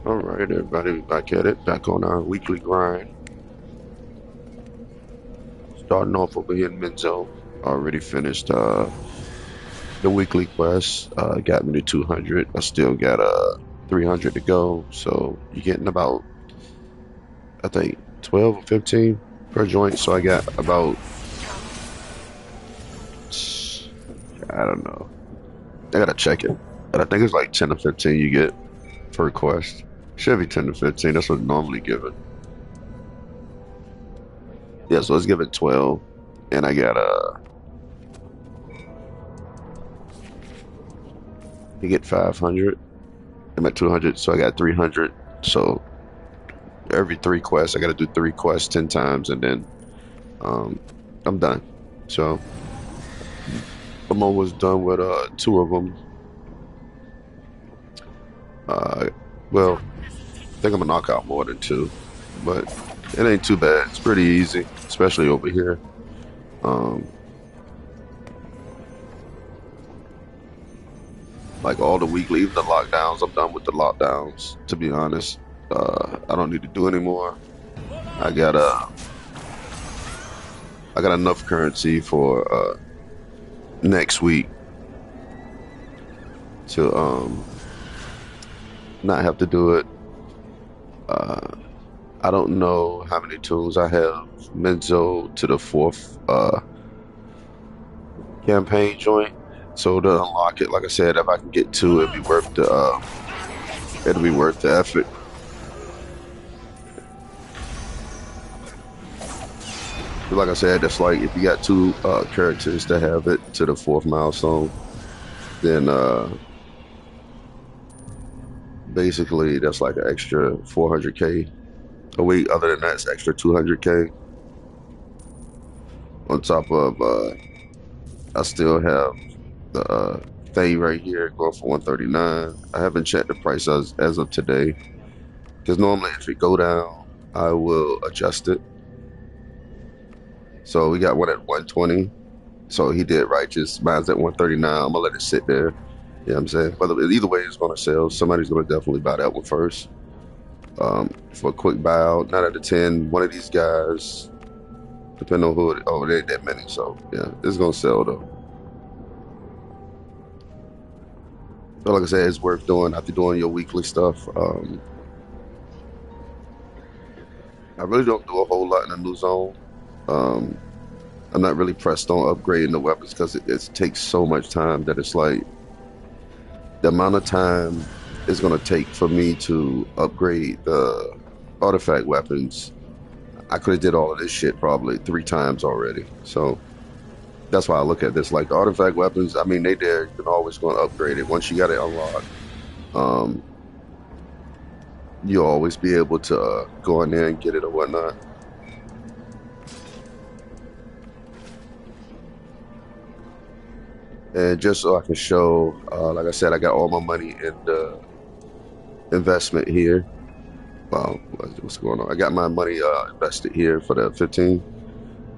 All right, everybody, we back at it, back on our weekly grind. Starting off over here in Menzo. Already finished the weekly quest. Got me to 200. I still got 300 to go. So you're getting about, I think, 12 or 15 per joint. So I got about, I don't know. I gotta check it. But I think it's like 10 or 15 you get per quest. Should be 10 to 15. That's what's normally given. Yeah, so let's give it 12. And I got to get 500. I'm at 200, so I got 300. So every three quests, I got to do three quests 10 times, and then um, I'm done. So I'm almost done with two of them. Uh, well, I think I'm gonna knock out more than two, but it ain't too bad. It's pretty easy, especially over here. Um, like all the weekly, even the lockdowns, I'm done with the lockdowns. To be honest, I don't need to do anymore. I got I got enough currency for next week to not have to do it. Uh, I don't know how many tunes I have. Menzo to the fourth campaign joint. So to unlock it, like I said, if I can get two, it'll be worth the effort. But like I said, that's like if you got two characters to have it to the fourth milestone, then basically that's like an extra 400K a week. Other than that, it's extra 200K on top of I still have the thing right here going for 139. I haven't checked the price as of today because normally if it go down, I will adjust it. So we got one at 120. So he did righteous. Mine's at 139. I'm gonna let it sit there. You know what I'm saying? But either way, it's gonna sell. Somebody's gonna definitely buy that one first. For a quick buyout, 9 out of 10. One of these guys, depending on who. There ain't that many. So yeah, it's gonna sell though. So like I said, it's worth doing after doing your weekly stuff. I really don't do a whole lot in the new zone. Um, I'm not really pressed on upgrading the weapons because it takes so much time that it's like the amount of time it's going to take for me to upgrade the artifact weapons. I could have did all of this shit probably three times already. So that's why I look at this like the artifact weapons. I mean, they there. You can always go and upgrade it once you got it unlocked. Um, you'll always be able to go in there and get it or whatnot. And just so I can show, like I said, I got all my money in the investment here. Wow, what's going on? I got my money invested here for the 15,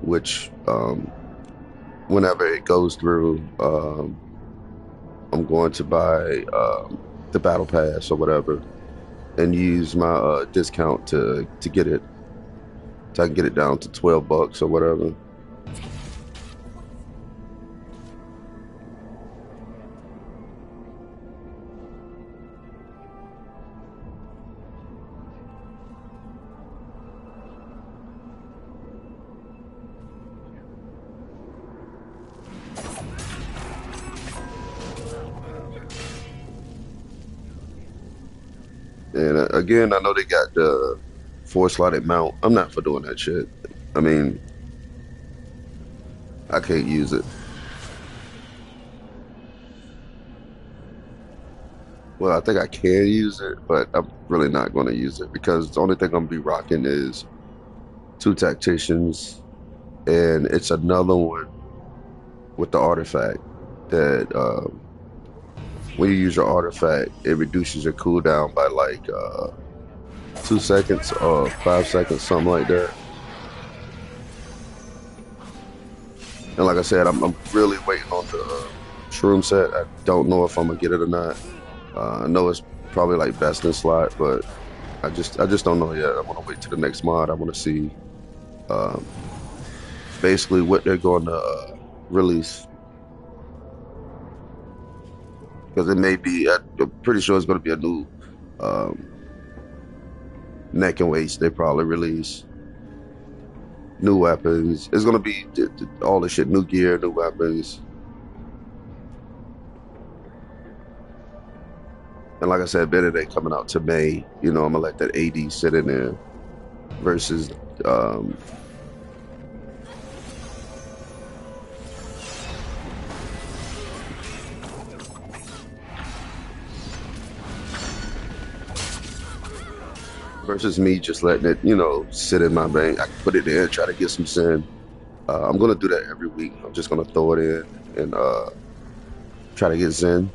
which whenever it goes through, I'm going to buy the battle pass or whatever and use my discount to get it, so I can get it down to $12 or whatever. And again, I know they got the four-slotted mount. I'm not for doing that shit. I mean, I can't use it. Well, I think I can use it, but I'm really not going to use it because the only thing I'm gonna be rocking is two tacticians, and it's another one with the artifact that when you use your artifact, it reduces your cooldown by like 2 seconds or 5 seconds, something like that. And like I said, I'm really waiting on the shroom set. I don't know if I'm gonna get it or not. I know it's probably like best in slot, but I just don't know yet. I want to wait to the next mod. I want to see um, basically what they're going to release because it may be. I'm pretty sure it's going to be a new um, neck and waist. They probably release new weapons. It's going to be all the shit, new gear, new weapons. And like I said, Benedict coming out to May, you know, I'm gonna let that AD sit in there versus um versus me just letting it, you know, sit in my bank. I can put it there, try to get some sin. I'm gonna do that every week. I'm just gonna throw it in and try to get Zen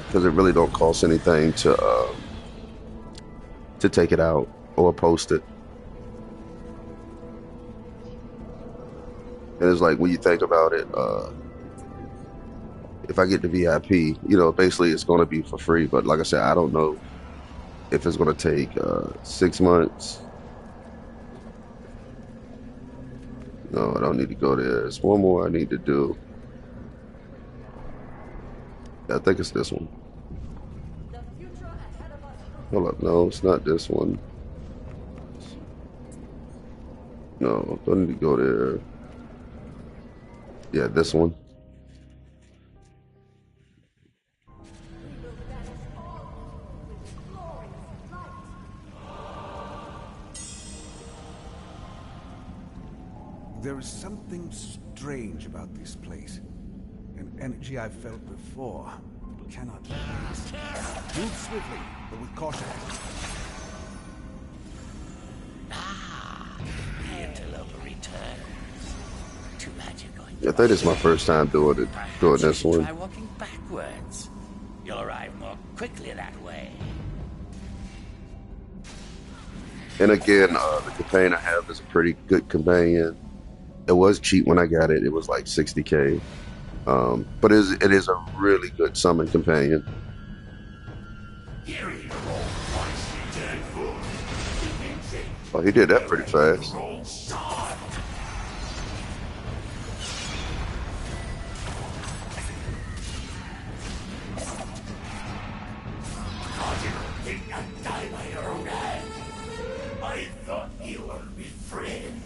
because it really don't cost anything to take it out or post it. And it's like when you think about it, if I get the VIP, you know, basically it's gonna be for free. But like I said, I don't know if it's gonna take 6 months. No, I don't need to go there. There's one more I need to do. I think it's this one. Hold up, no, it's not this one. No, don't need to go there. Yeah, this one. There is something strange about this place. An energy I've felt before, but cannot place. Move swiftly, but with caution. The antelope returns. Too bad you're going. I think it's my first time doing this one. Try walking backwards. You'll arrive more quickly that way. And again, the companion I have is a pretty good companion. It was cheap when I got it. It was like 60K. But it is a really good summon companion. Oh, he did that pretty fast. I thought you were my friend.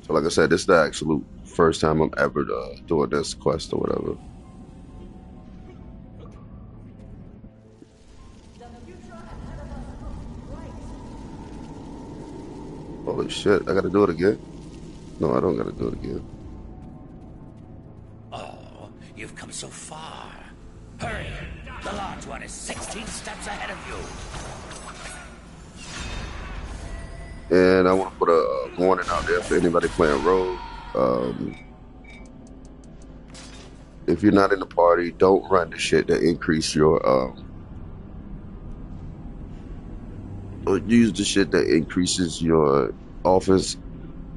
So like I said, this is the absolute first time I'm ever doing this quest or whatever. Holy shit, I gotta do it again? No, I don't gotta do it again. Oh, you've come so far. Hurry! The large one is 16 steps ahead of you. And I want to put a warning out there for anybody playing Rogue. If you're not in the party, don't run the shit that increase your or use the shit that increases your offense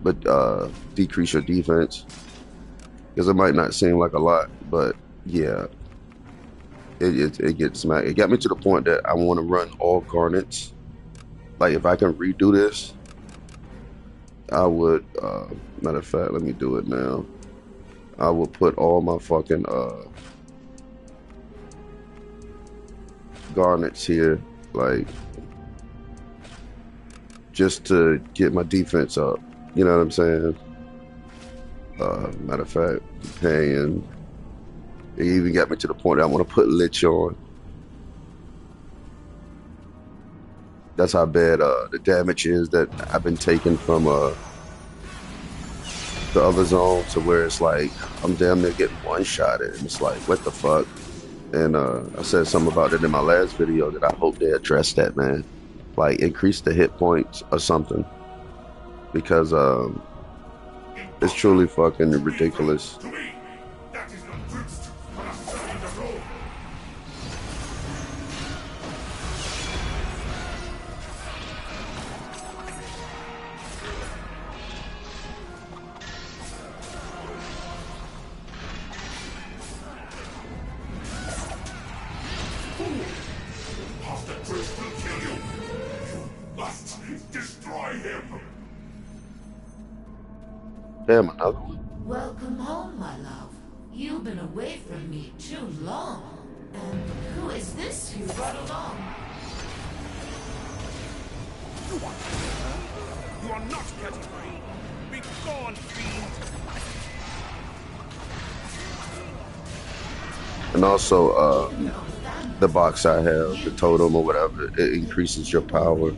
but decrease your defense. Because it might not seem like a lot, but yeah, it gets smacked. It got me to the point that I want to run all garnets. Like if I can redo this, I would. Matter of fact, let me do it now. I will put all my fucking garnets here, like just to get my defense up. You know what I'm saying? Matter of fact, companion. It even got me to the point that I want to put Lich on. That's how bad the damage is that I've been taking from the other zone to where it's like I'm damn near getting one-shotted, and it's like, what the fuck? And I said something about it in my last video that I hope they address that, man. Like increase the hit points or something, because it's truly fucking ridiculous. Damn, another one. Welcome home, my love. You've been away from me too long. And who is this you brought along? You are not getting free. Be gone, fiend. And also, the box I have, the totem or whatever, it increases your power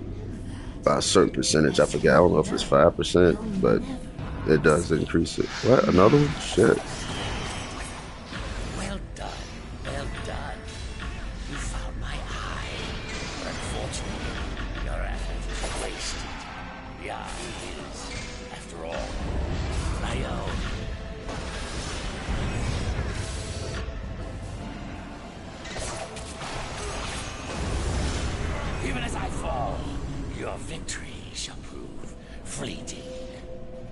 by a certain percentage. I forget. I don't know if it's 5%, but it does increase it. What? Another one? Shit. Well done. Well done. You found my eye. But unfortunately, your effort is wasted. The eye is, after all, my own. Even as I fall, your victory shall prove fleeting.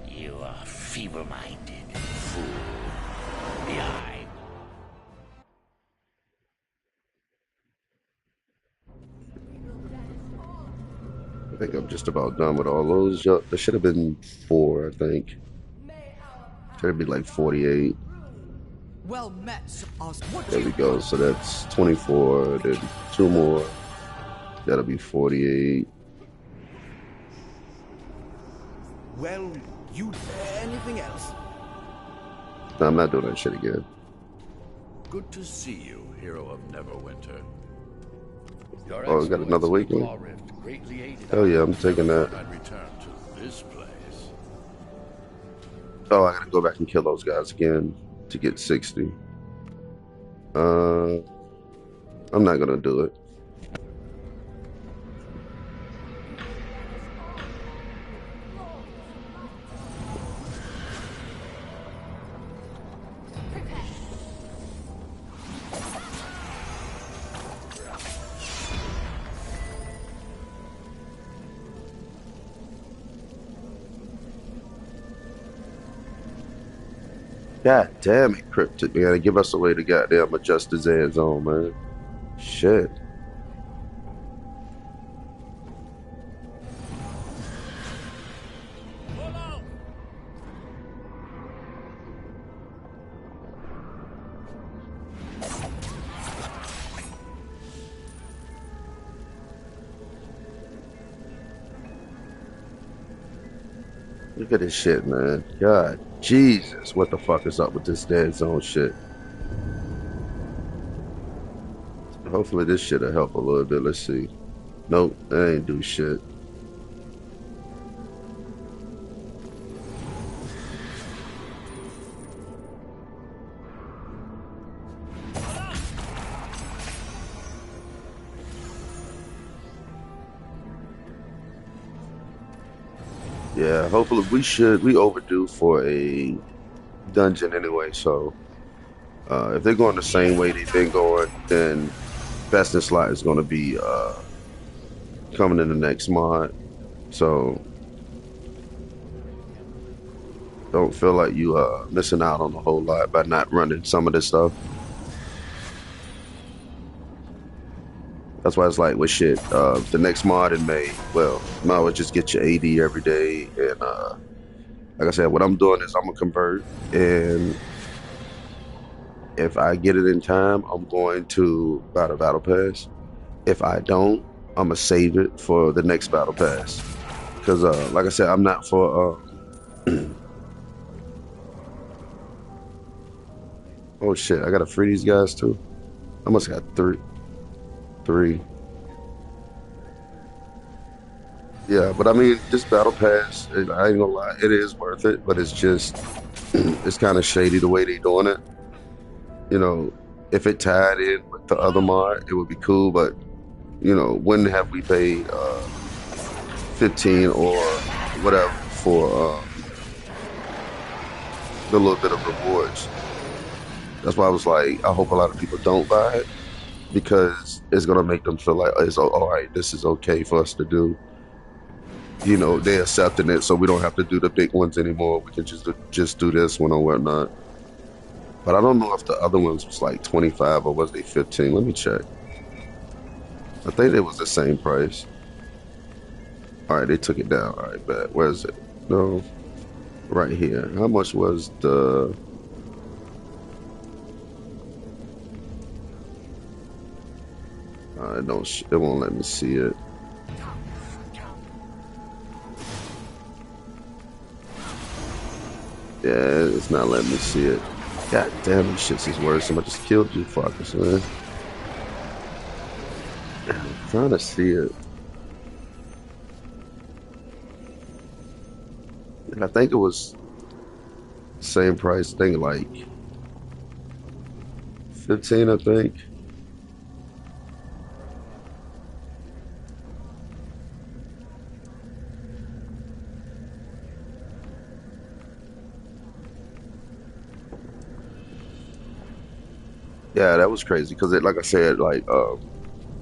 You are feeble-minded, fool. The eye. I think I'm just about done with all those. There should have been 4, I think. Should be like 48. Well met. What There you we go. So that's 24. Then 2 more. That'll be 48. Well, you... Anything else? No, I'm not doing that shit again. Good to see you, hero of Neverwinter. Your Oh, we got another exploits in the weekly? Claw Rift greatly aided Hell yeah, I'm taking that. I'd return to this place. Oh, I gotta go back and kill those guys again to get 60. I'm not gonna do it. God damn it, Cryptic. You gotta give us a way to goddamn adjust his ass on, man. Shit. Look at this shit, man. God, Jesus, what the fuck is up with this dead zone shit? Hopefully this shit'll help a little bit. Let's see. Nope, that ain't do shit. Yeah, hopefully we overdue for a dungeon anyway, so if they're going the same way they've been going, then Best in Slot is gonna be coming in the next mod. So don't feel like you missing out on a whole lot by not running some of this stuff. That's why it's like with shit. The next mod in May, well, might as well just get your AD every day. And like I said, what I'm doing is I'm gonna convert, and if I get it in time, I'm going to buy the battle pass. If I don't, I'm gonna save it for the next battle pass. Because like I said, I'm not for. Oh shit! I gotta free these guys too. I must have got three. Yeah, but I mean, this battle pass, I ain't gonna lie, it is worth it, but it's just, it's kind of shady the way they doing it. You know, if it tied in with the other mod, it would be cool, but, you know, when have we paid 15 or whatever for the little bit of rewards? That's why I was like, I hope a lot of people don't buy it, because it's gonna make them feel like it's all right, this is okay for us to do. You know, they're accepting it, so we don't have to do the big ones anymore. We can just do this one or whatnot. But I don't know if the other ones was like 25 or was they 15. Let me check. I think it was the same price. All right, they took it down. All right, bet. Where is it? No. right here. How much was the? I don't. It won't let me see it. Yeah, it's not letting me see it. God damn, this shit's is worse. Somebody just killed you, fuckers, man. I'm trying to see it. And I think it was same price thing, like 15, I think. Yeah, that was crazy because it, like I said, like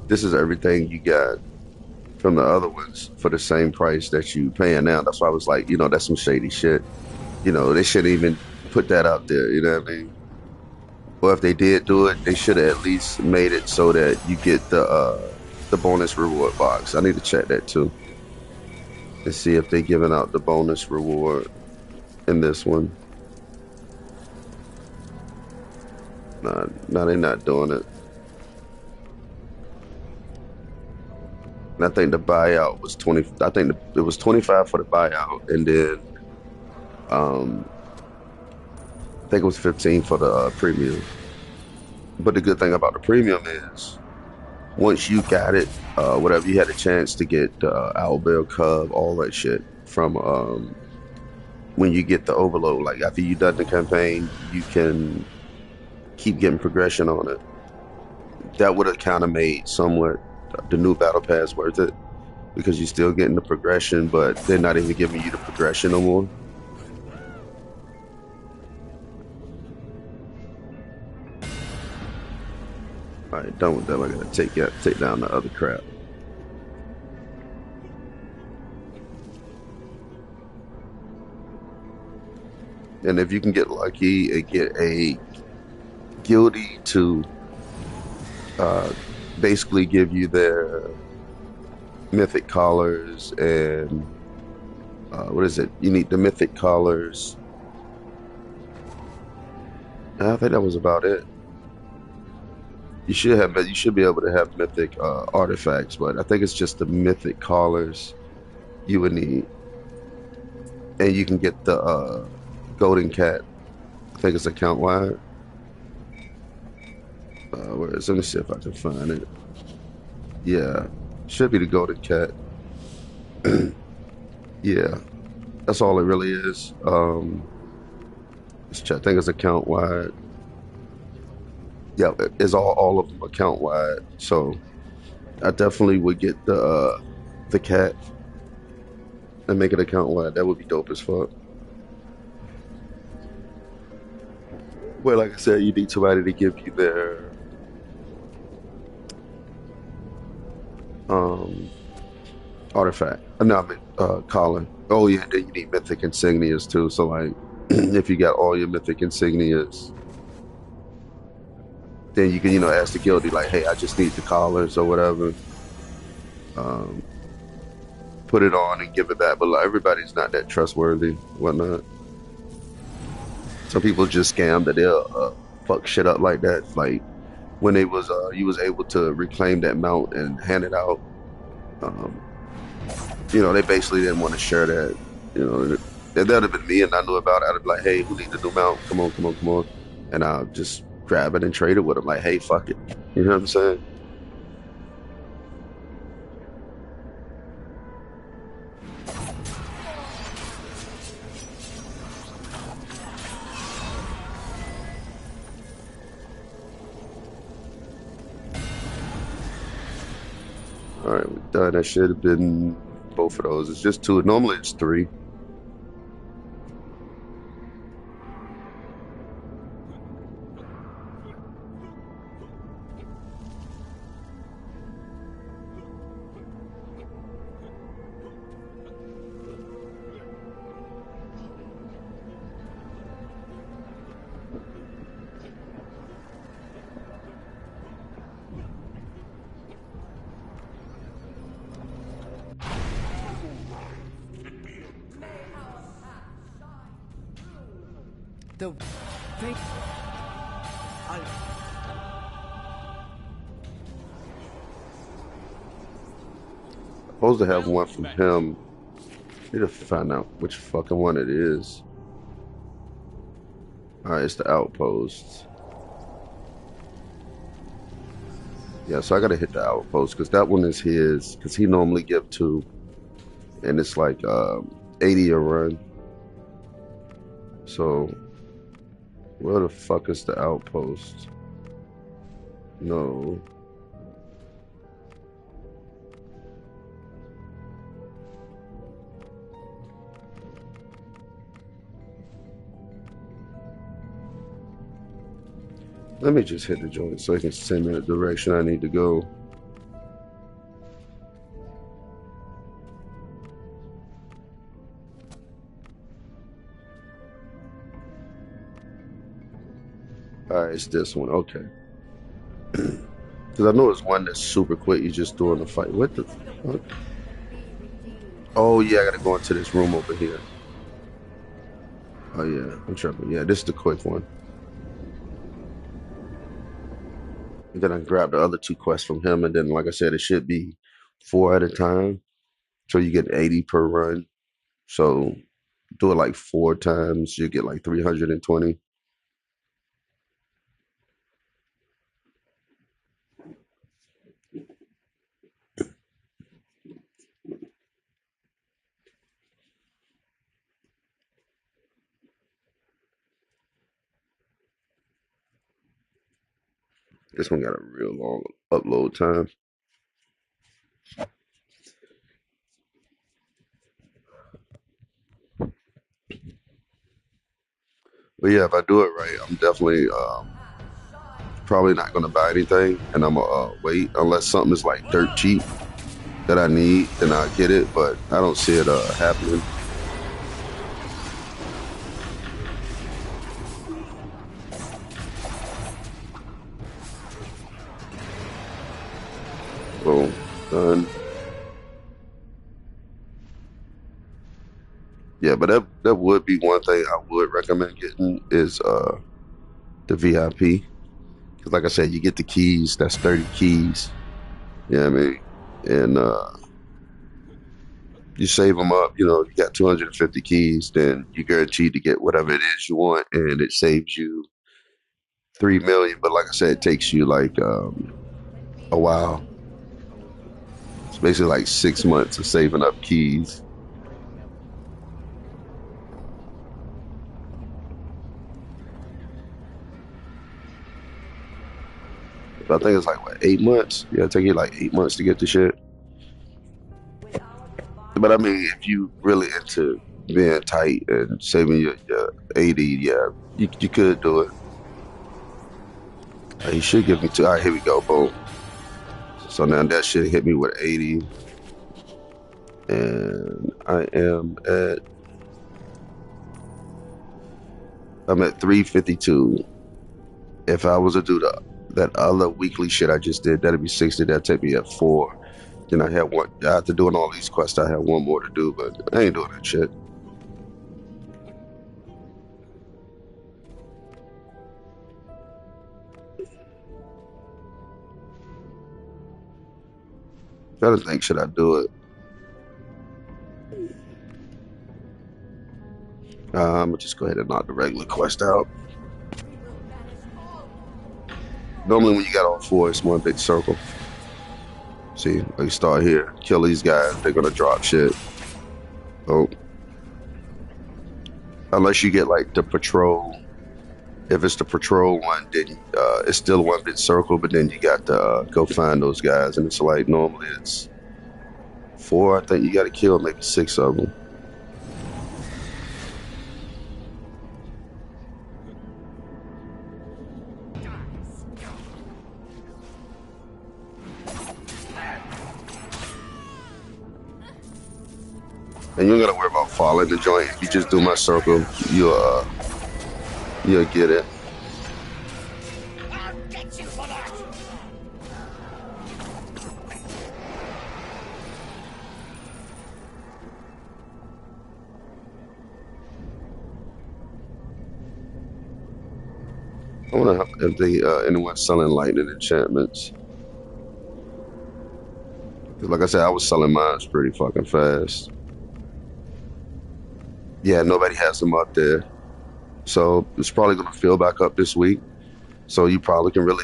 this is everything you got from the other ones for the same price that you paying now. That's why I was like, that's some shady shit. They shouldn't even put that out there. You know what I mean? Or if they did do it, they should have at least made it so that you get the bonus reward box. I need to check that too and see if they giving out the bonus reward in this one. Nah, no, they're not doing it. And I think the buyout was 20. I think it was 25 for the buyout, and then um, I think it was 15 for the premium. But the good thing about the premium is once you got it, whatever you had a chance to get Owlbell Cub, all that shit from when you get the overload. Like after you done the campaign, you can keep getting progression on it. That would have kind of made somewhat the new battle pass worth it because you're still getting the progression, but they're not even giving you the progression no more. All right, done with them. I gotta take down the other crap. And if you can get lucky and get a guilty to uh, basically give you their mythic collars and what is it? You need the mythic collars. I think that was about it. You should be able to have mythic artifacts, but I think it's just the mythic collars you would need, and you can get the golden cat. I think it's account wide. Let me see if I can find it. Yeah, should be the golden cat. Yeah, that's all it really is. Let's check. I think it's account wide. Yeah, it's all of them account wide. So I definitely would get the cat and make it account wide. That would be dope as fuck. Well, like I said, you need somebody to give you their um artifact. No, I mean collar. Oh yeah, then you need mythic insignias too. So like if you got all your mythic insignias, then you can, ask the guilty like, hey, I just need the collars or whatever. Um, put it on and give it back. But like, everybody's not that trustworthy, whatnot. Some people just scam that they'll fuck shit up like that. Like when they was you was able to reclaim that mount and hand it out. Um, they basically didn't want to share that. If that would have been me and I knew about it, I'd have been like, hey, who needs the new mount? Come on, come on, come on. And I'll just grab it and trade it with them. Like, hey, fuck it. You know what I'm saying? All right, we're done. That should have been both of those. It's just two. Normally it's three. The thing. Supposed to have one from him. Need to find out which fucking one it is. Alright, it's the outpost. Yeah, so I gotta hit the outpost because that one is his. Because he normally give two, and it's like 80 a run. So where the fuck is the outpost? No. Let me just hit the joint so he can send me the direction I need to go. Alright, it's this one. Okay. Because I know it's one that's super quick. You just doing the fight. What the fuck? Oh, yeah, I gotta go into this room over here. Oh, yeah, I'm tripping. Yeah, this is the quick one. And then I grab the other two quests from him. And then, like I said, it should be 4 at a time. So you get 80 per run. So do it like 4 times. You get like 320. This one got a real long upload time. But yeah, if I do it right, I'm definitely probably not gonna buy anything, and I'm gonna wait unless something is like dirt cheap that I need, then I'll get it. But I don't see it happening. Boom, done. Yeah, but that would be one thing I would recommend getting is the VIP. Because like I said, you get the keys. That's 30 keys. Yeah, I mean, and you save them up. You know, you got 250 keys, then you're guaranteed to get whatever it is you want, and it saves you 3 million. But like I said, it takes you like a while. It's basically like 6 months of saving up keys. But I think it's like what, 8 months? Yeah, it take you like 8 months to get the shit. But I mean, if you really into being tight and saving your 80, yeah, you could do it. He should give me two. All right, here we go. Boom. So now that should hit me with 80. And I'm at 352. If I was to do that other weekly shit I just did, that'd be 60. That'd take me at 4. Then I had one. After doing all these quests, I had one more to do, but I ain't doing that shit. I don't think should I do it. I'm gonna just go ahead and knock the regular quest out. Normally, when you got all 4, it's one big circle. See, like start here, kill these guys. They're gonna drop shit. Oh, unless you get like the patrol. If it's the patrol one, then it's still one big circle, but then you got to go find those guys, and it's like normally it's 4. I think you got to kill maybe 6 of them. And you ain't gotta worry about falling the joint. If you just do my circle, you'll get it. I'll get you for that! I wonder if they anyone's selling lightning enchantments. 'Cause like I said, I was selling mine pretty fucking fast. Yeah, nobody has them up there. So it's probably gonna fill back up this week. So you probably can really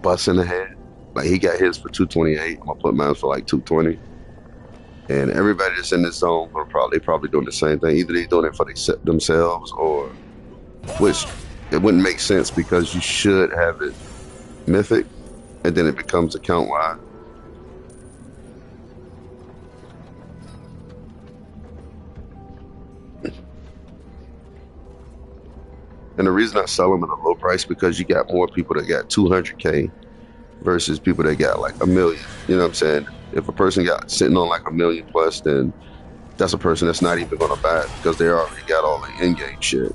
bust in the head. Like he got his for 228. I'm gonna put mine for like 220. And everybody that's in this zone will probably doing the same thing. Either they doing it for themselves or which it wouldn't make sense because you should have it mythic and then it becomes account wide. And the reason I sell them at a low price because you got more people that got 200K versus people that got like a million. You know what I'm saying? If a person got sitting on like a million plus, then that's a person that's not even going to buy it because they already got all the in-game shit.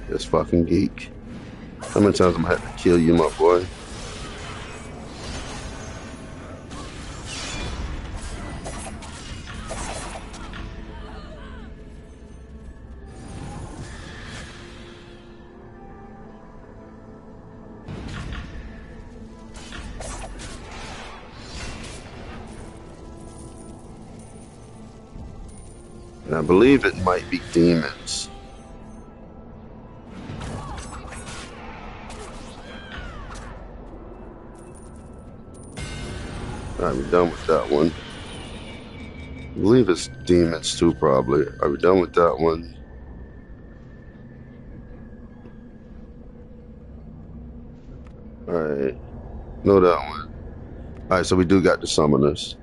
This fucking geek. How many times I'm gonna have to kill you, my boy? And I believe it might be demons. Alright, we're done with that one. I believe it's demons too, probably. Are we done with that one? Alright. No, that one. Alright, so we do got the summoners.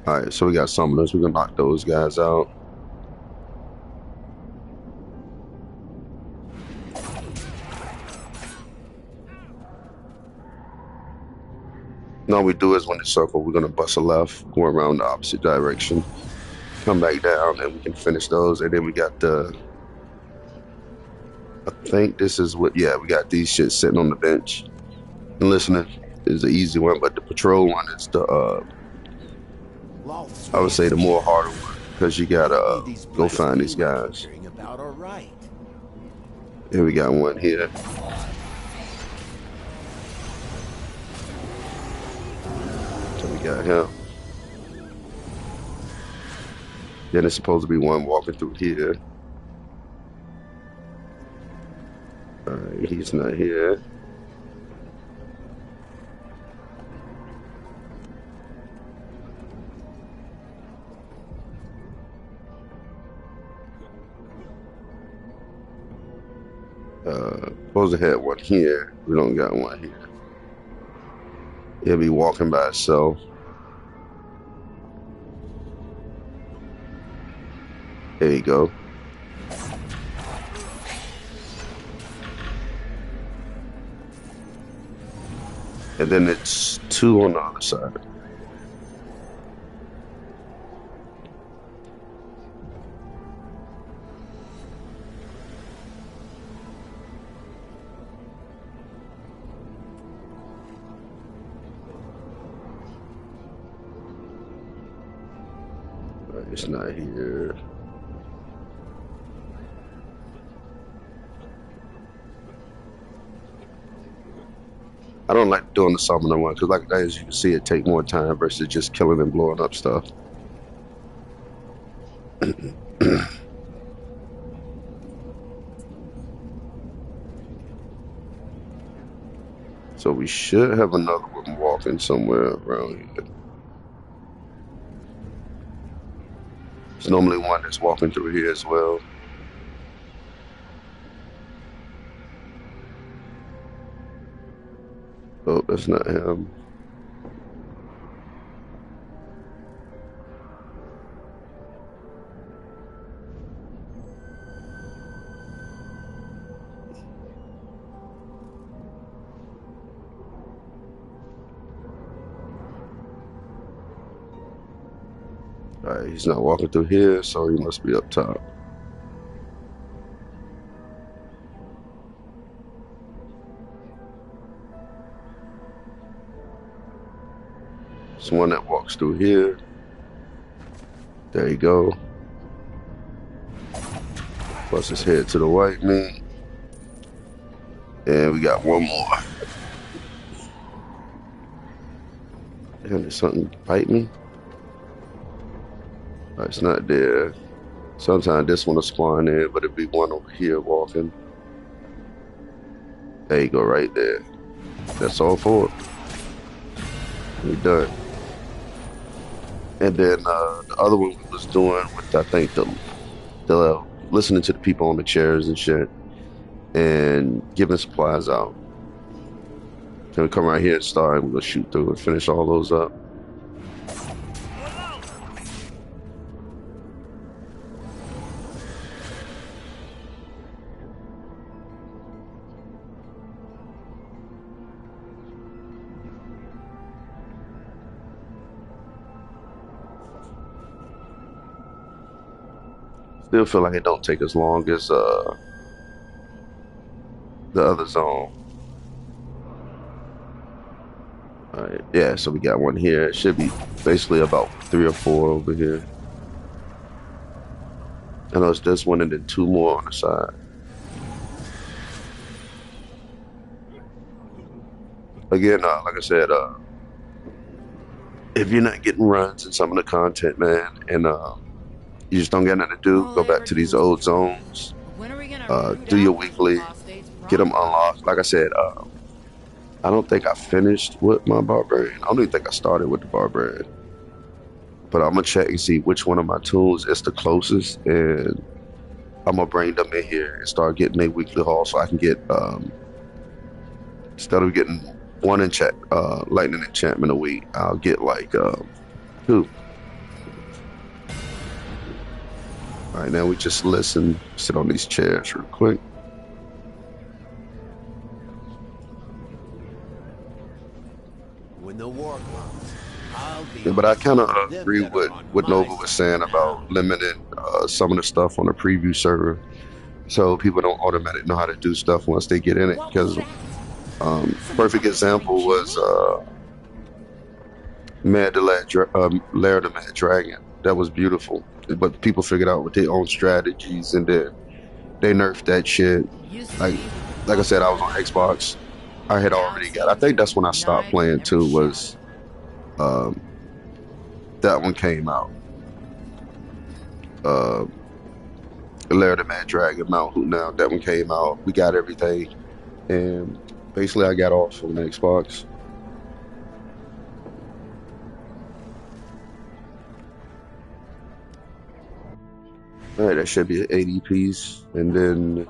Alright, so we got summoners. We're gonna knock those guys out. Now all we do is when the circle, we're gonna bust a left, go around the opposite direction, come back down, and we can finish those. And then we got the, I think this is what, yeah, we got these shits sitting on the bench. And listening is the easy one, but the patrol one is the, I would say the more harder one because you gotta go find these guys. About all right. Here we got one here. So we got him. Then it's supposed to be one walking through here. Alright, he's not here. Supposed to have one here. We don't got one here. He'll be walking by himself. There you go. And then it's two on the other side. It's not here. I don't like doing the summoner one because, like as you can see, it take more time versus just killing and blowing up stuff. So we should have another one walking somewhere around here. There's normally one that's walking through here as well. Oh, that's not him. Alright, he's not walking through here, so he must be up top. There's one that walks through here. There you go. Plus his head to the white meat. And we got one more. Damn, did something bite me? Oh, it's not there. Sometimes this one will spawn in, but it'd be one over here walking. There you go, right there. That's all for it. We done. And then the other one we was doing with, I think, the listening to the people on the chairs and shit, and giving supplies out. Then we come right here and start, and we're gonna shoot through and finish all those up. Still feel like it don't take as long as the other zone. All right, yeah, so we got one here. It should be basically about 3 or 4 over here. I know it's this one and then 2 more on the side. Again, like I said, if you're not getting runs in some of the content, man, and you just don't get nothing to do, go back to these old zones, do your weekly, get them unlocked. Like I said, I don't think I finished with my barbarian. I don't even think I started with the barbarian. But I'm gonna check and see which one of my tools is the closest, and I'm gonna bring them in here and start getting a weekly haul so I can get instead of getting one lightning enchantment a week, I'll get like 2. All right, now we just listen, sit on these chairs real quick. When the war comes, I'll be. Yeah, but I kind of They're agree better with on what my Nova was saying side about now. limiting some of the stuff on the preview server, so people don't automatically know how to do stuff once they get in it. Because perfect example was Lair of the Mad Dragon. That was beautiful, but people figured out with their own strategies, and then they nerfed that shit. Like, like I said, I was on Xbox. I had already got. I think that's when I stopped playing too. Was um, that one came out? Uh, Lair of the Mad Dragon, Mount Hoot. Now that one came out. We got everything, and basically I got off on the Xbox. All right, that should be an 80 piece, and then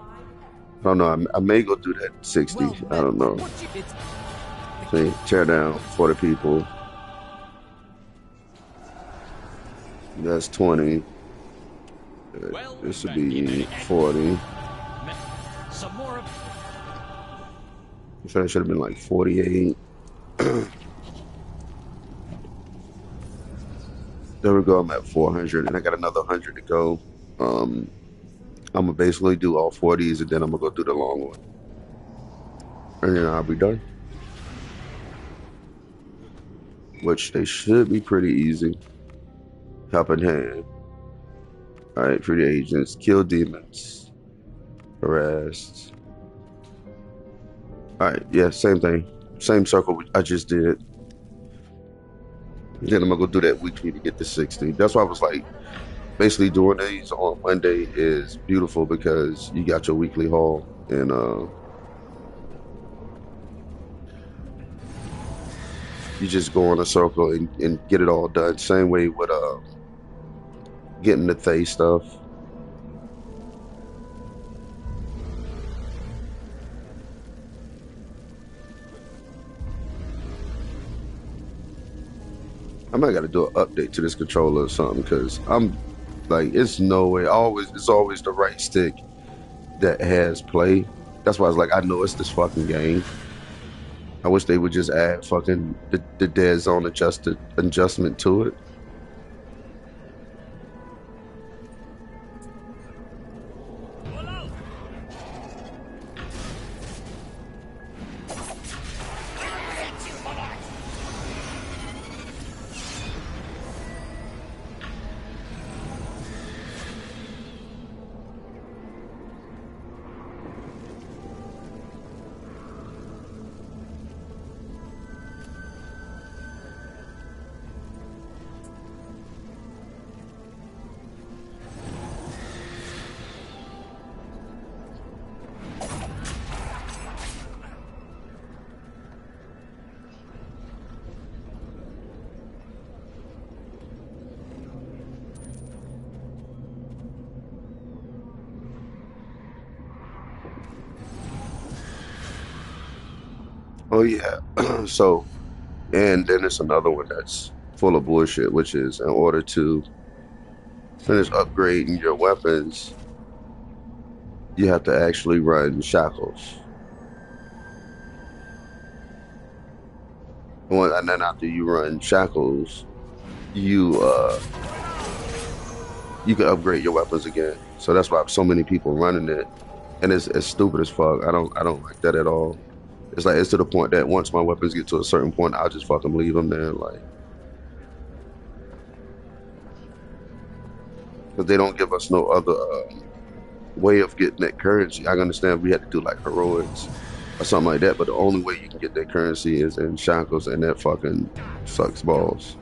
I don't know. I may go do that 60. Well I met. don't know. It's See, tear down for the people. That's 20. This would be 40. Some more of So that should have been like 48. There we go. I'm at 400, and I got another 100 to go. I'm gonna basically do all 40s, and then I'm gonna go do the long one, and then I'll be done. Which they should be pretty easy. Help in hand. All right, free agents, kill demons, harassed. All right, yeah, same thing, same circle I just did. Then I'm gonna go do that weekly to get to 60. That's why I was like, basically doing these on Monday is beautiful because you got your weekly haul, and you just go in a circle and get it all done. Same way with getting the Thay stuff. I might got to do an update to this controller or something because I'm like, it's no way. It's always the right stick that has play. That's why I was like, I know it's this fucking game. I wish they would just add fucking the dead zone adjustment to it. Oh yeah. So, and then there's another one that's full of bullshit, which is in order to finish upgrading your weapons, you have to actually run shackles. And then after you run shackles, you you can upgrade your weapons again. So that's why so many people running it, and it's stupid as fuck. I don't like that at all. It's like it's to the point that once my weapons get to a certain point, I'll just fucking leave them there, like because they don't give us no other way of getting that currency. I understand we had to do like heroics or something like that, but the only way you can get that currency is in shackles, and that fucking sucks balls.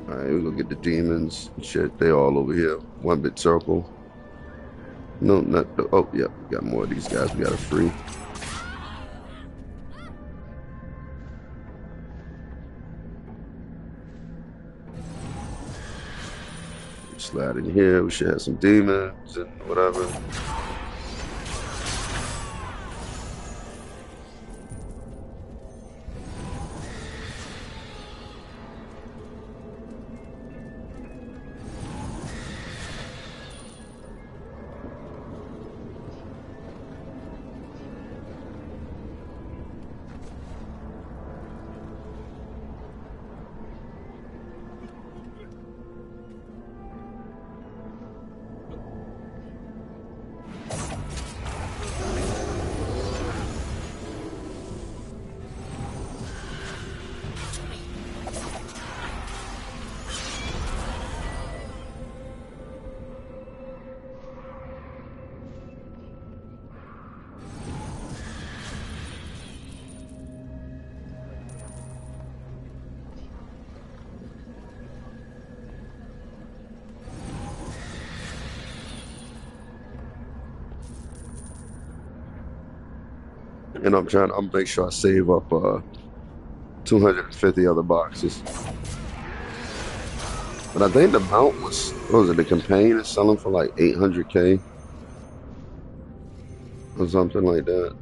All right, we go get the demons. Shit, they all over here. One big circle. No, not the. Oh, yeah, we got more of these guys. We got a free. Slide in here. We should have some demons and whatever. And I'm make sure I save up 250 other boxes. But I think the mount what was it, the campaign is selling for like 800K or something like that.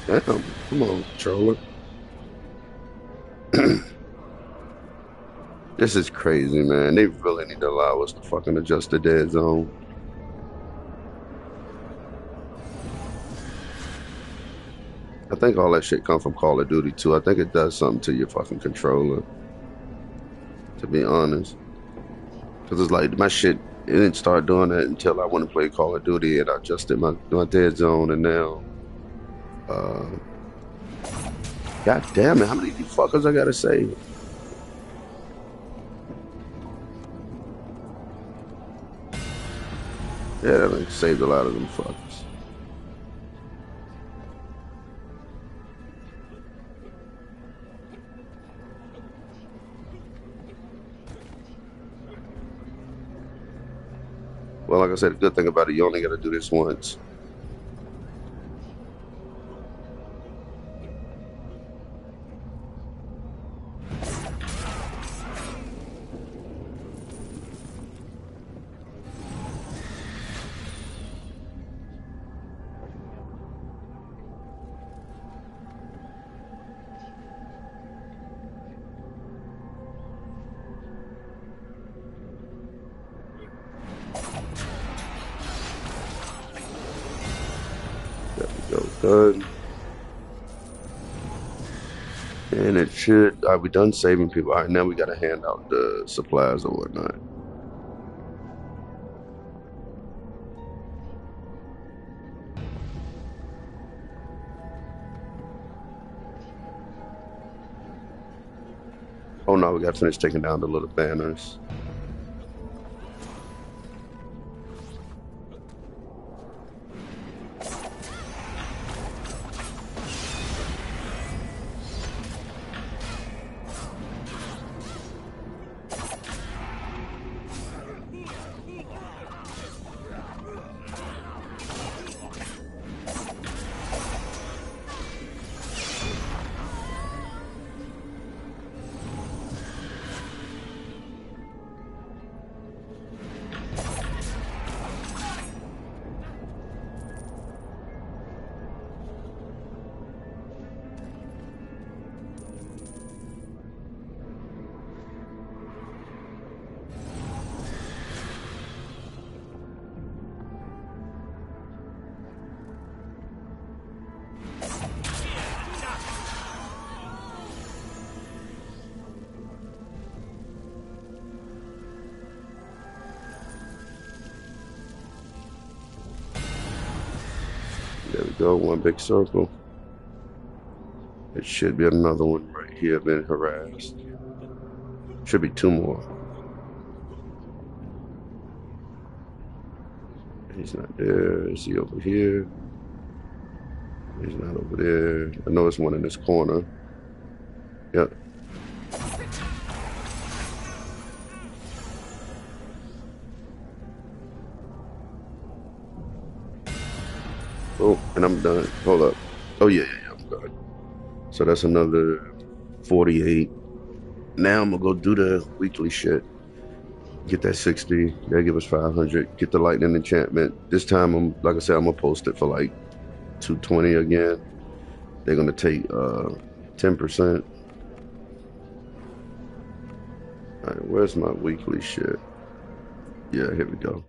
Damn, come on, controller. This is crazy, man. They really need to allow us to fucking adjust the dead zone. I think all that shit come from Call of Duty too. I think it does something to your fucking controller, to be honest. Because it's like my shit, it didn't start doing that until I went and played Call of Duty and I adjusted my dead zone, and now, uh, god damn it, how many of these fuckers I gotta save? Yeah, that like, saved a lot of them fuckers. Well, like I said, the good thing about it, you only gotta do this once. There we go, done. And it should, are we done saving people? All right, now we gotta hand out the supplies or whatnot. Oh no, we gotta finish taking down the little banners. There we go, one big circle. It should be another one right here being harassed. Should be two more. He's not there. Is he over here? He's not over there. I know it's one in this corner. Yep. Oh, and I'm done. Hold up. Oh, yeah, I'm done. So that's another 48. Now I'm gonna go do the weekly shit. Get that 60. That'll give us 500. Get the lightning enchantment. This time, like I said, I'm gonna post it for like 220 again. They're gonna take 10%. All right, where's my weekly shit? Yeah, here we go.